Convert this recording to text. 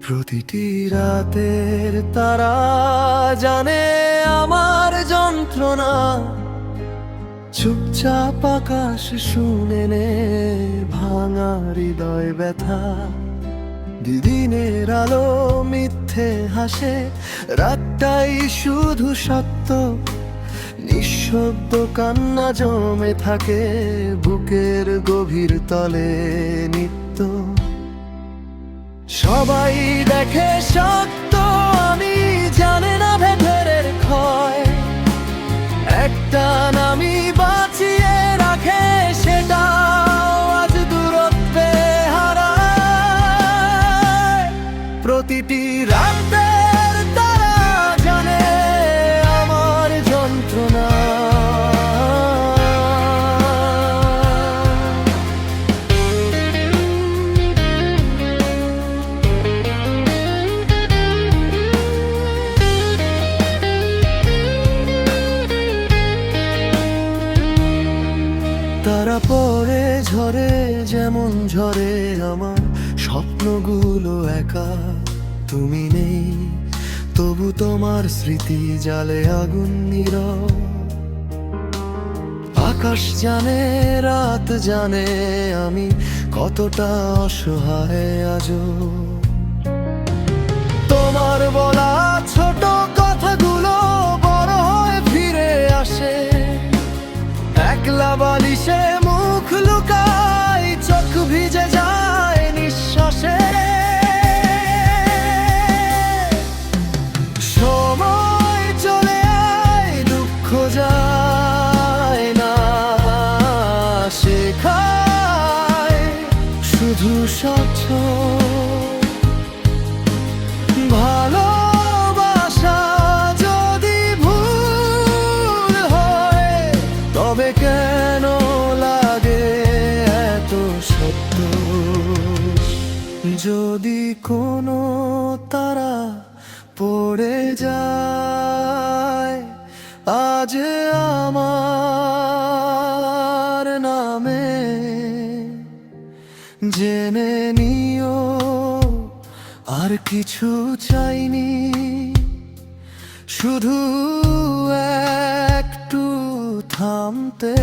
প্রতিটি রাতের তারা জানে আমার যন্ত্রণা, চুপচাপ আকাশ শুনে নে ভাঙা হৃদয় ব্যথা। দিনের আলো মিথ্যে হাসে, রাতটাই শুধু সত্য। নিঃশব্দ কান্না জমে থাকে বুকের গভীর তলে নিত্য। সবাই দেখে শক্ত, আমি জানে না ভেতরের ক্ষয়। একটা নামি বাঁচিয়ে রাখে, সেটা আজ দূরত্বে হারায়। প্রতিটি রাতের তারা জানে আমার যন্ত্রণা। তারা পরে ঝরে যেমন ঝরে আমার স্বপ্নগুলো একা। তুমি নেই তবু তোমার স্মৃতি জালে আগুন নীরব। আকাশ জানে, রাত জানে আমি কতটা অসহায় আজও। তোমার বলা ছোট কথাগুলো বড় হয়ে ফিরে আসে। একলা বালিশে মুখ লুকাই, চোখ ভিজে যায় নিঃশ্বাসে। সময় চলে আয়, দুঃখ যায় না, শেখায় শুধু স্বচ্ছ ভালোবাসা। যদি ভুল হয় তবে কেন লাগে এত সত্য? যদি কোনো তারা পড়ে যায় আজ আমার নামে, জেনে নিও আর কিছু চাইনি, শুধু একটু থামতে।